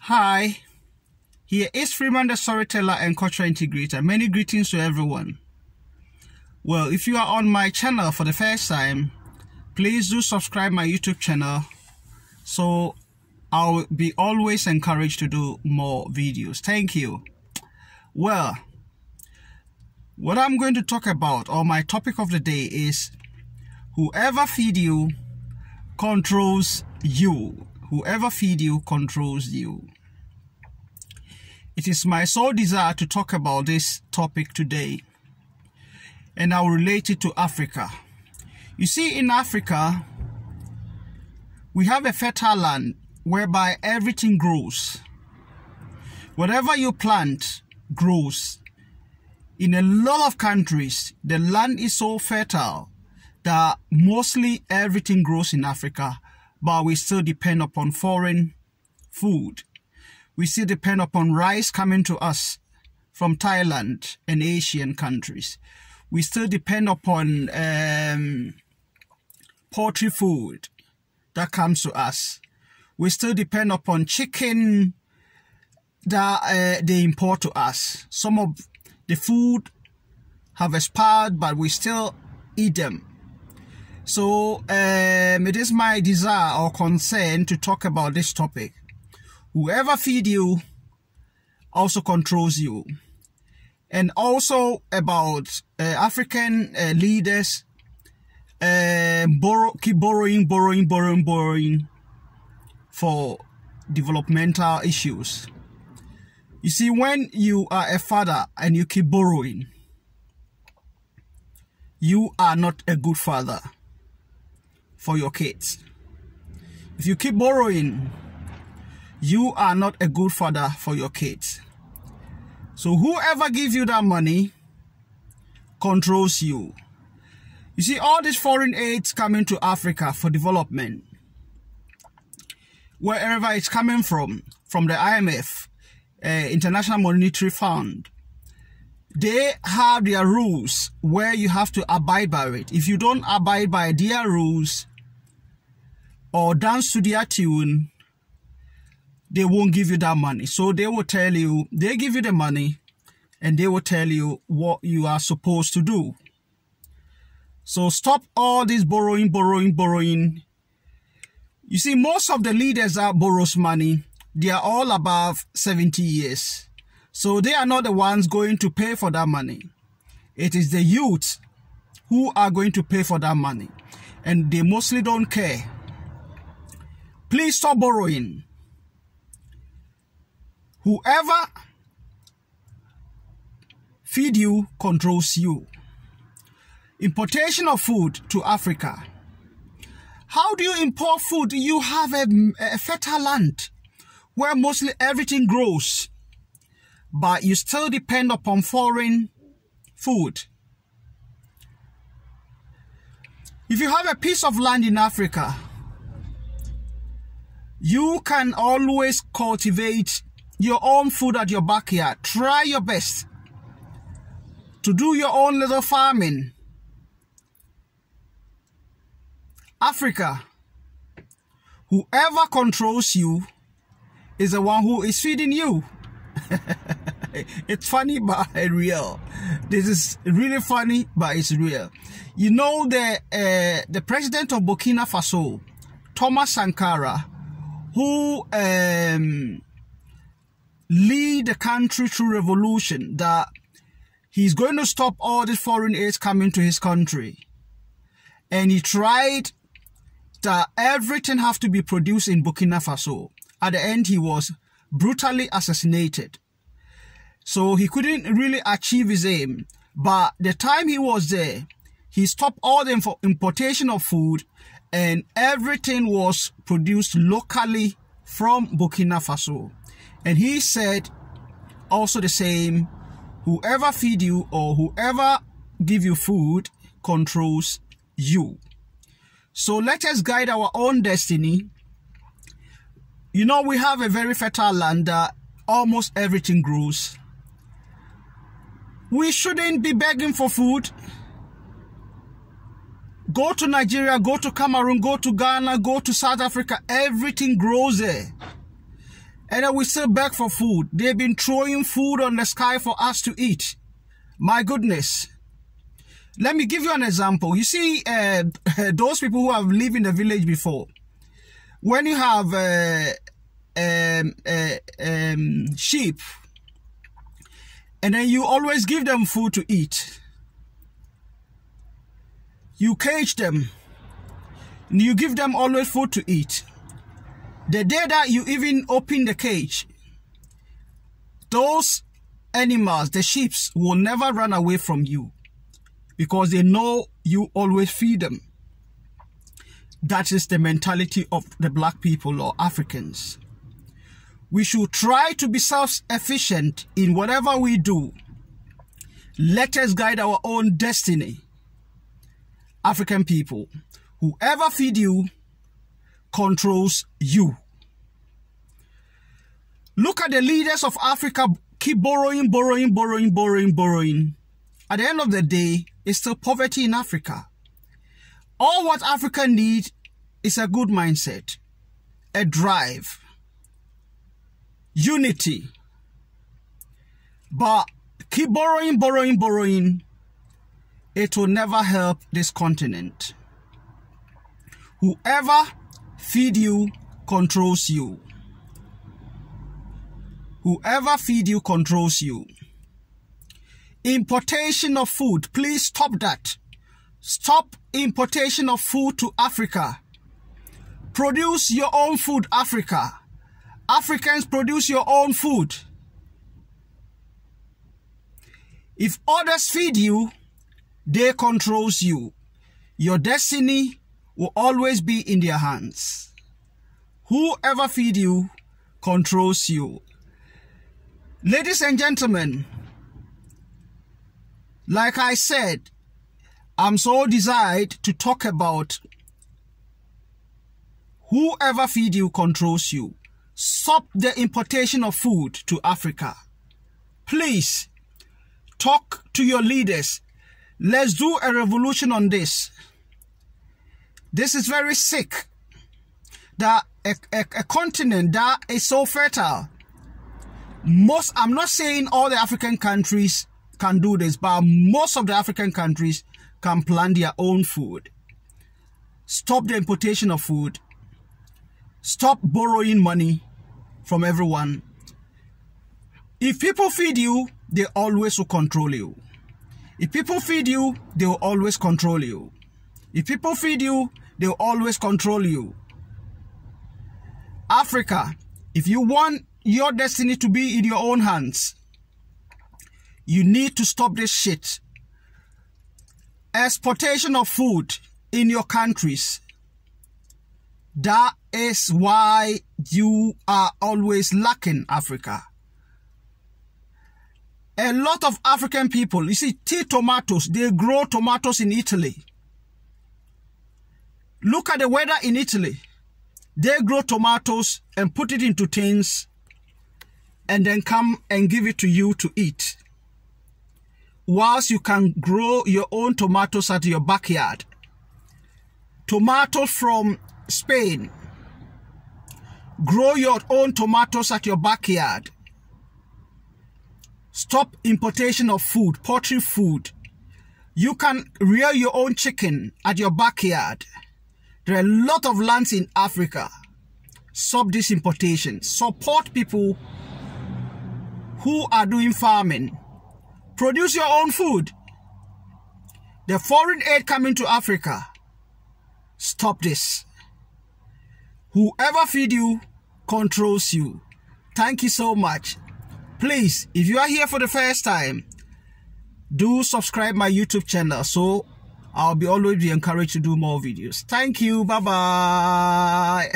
Hi, here is Freeman the Storyteller and Cultural Integrator. Many greetings to everyone. Well, if you are on my channel for the first time, please do subscribe my YouTube channel so I'll be always encouraged to do more videos. Thank you. Well, what I'm going to talk about, or my topic of the day, is whoever feed you controls you. Whoever feed you controls you. It is my sole desire to talk about this topic today, and I'll relate it to Africa. You see, in Africa, we have a fertile land whereby everything grows. Whatever you plant grows. In a lot of countries, the land is so fertile that mostly everything grows in Africa, but we still depend upon foreign food. We still depend upon rice coming to us from Thailand and Asian countries. We still depend upon poultry food that comes to us. We still depend upon chicken that they import to us. Some of the food have expired, but we still eat them. So it is my desire or concern to talk about this topic. Whoever feeds you also controls you. And also about African leaders keep borrowing for developmental issues. You see, when you are a father and you keep borrowing, you are not a good father for your kids. If you keep borrowing, you are not a good father for your kids. So whoever gives you that money controls you. You see, all these foreign aids coming to Africa for development, wherever it's coming from the IMF, International Monetary Fund, they have their rules where you have to abide by it. If you don't abide by their rules or dance to their tune, they won't give you that money. So they will tell you, they give you the money and they will tell you what you are supposed to do. So stop all this borrowing. You see, most of the leaders that borrows money, they are all above 70 years. So they are not the ones going to pay for that money. It is the youth who are going to pay for that money. And they mostly don't care. Please stop borrowing. Whoever feed you controls you. Importation of food to Africa. How do you import food? You have a fertile land where mostly everything grows, but you still depend upon foreign food. If you have a piece of land in Africa, you can always cultivate your own food at your backyard. Try your best to do your own little farming. Africa, whoever controls you is the one who is feeding you. It's funny, but real. This is really funny, but it's real. You know, the president of Burkina Faso, Thomas Sankara, who lead the country through revolution, that he's going to stop all the foreign aids coming to his country. And he tried that everything have to be produced in Burkina Faso. At the end, he was brutally assassinated. So he couldn't really achieve his aim. But the time he was there, he stopped all the importation of food, and everything was produced locally from Burkina Faso. And he said also the same, whoever feed you or whoever give you food controls you. So let us guide our own destiny. You know, we have a very fertile land that almost everything grows. We shouldn't be begging for food. Go to Nigeria, go to Cameroon, go to Ghana, go to South Africa. Everything grows there. And then we still beg for food. They've been throwing food on the sky for us to eat. My goodness. Let me give you an example. You see, those people who have lived in the village before, when you have sheep, and then you always give them food to eat. You cage them. You give them always food to eat. The day that you even open the cage, those animals, the sheep, will never run away from you because they know you always feed them. That is the mentality of the black people or Africans. We should try to be self-efficient in whatever we do. Let us guide our own destiny. African people, whoever feeds you controls you. Look at the leaders of Africa, keep borrowing. At the end of the day, it's still poverty in Africa. All what Africa needs is a good mindset, a drive, unity. But keep borrowing. It will never help this continent. Whoever feeds you controls you. Whoever feeds you controls you. Importation of food, please stop that. Stop importation of food to Africa. Produce your own food, Africa. Africans, produce your own food. If others feed you, they controls you. Your destiny will always be in their hands. Whoever feeds you controls you. Ladies and gentlemen, like I said, I'm so desired to talk about whoever feeds you controls you. Stop the importation of food to Africa. Please, talk to your leaders. Let's do a revolution on this. This is very sick. That a continent that is so fertile. I'm not saying all the African countries can do this, but most of the African countries can plant their own food. Stop the importation of food. Stop borrowing money from everyone. If people feed you, they always will control you. If people feed you, they will always control you. If people feed you, they will always control you. Africa, if you want your destiny to be in your own hands, you need to stop this shit. Exportation of food in your countries. That is why you are always lacking, Africa. A lot of African people, you see, tea tomatoes, they grow tomatoes in Italy. Look at the weather in Italy. They grow tomatoes and put it into tins and then come and give it to you to eat. Whilst you can grow your own tomatoes at your backyard. Tomatoes from Spain. Grow your own tomatoes at your backyard. Stop importation of food, poultry food. You can rear your own chicken at your backyard. There are a lot of lands in Africa. Stop this importation. Support people who are doing farming. Produce your own food. The foreign aid coming to Africa. Stop this. Whoever feeds you controls you. Thank you so much. Please, if you are here for the first time, do subscribe my YouTube channel so I'll always be encouraged to do more videos. Thank you. Bye-bye.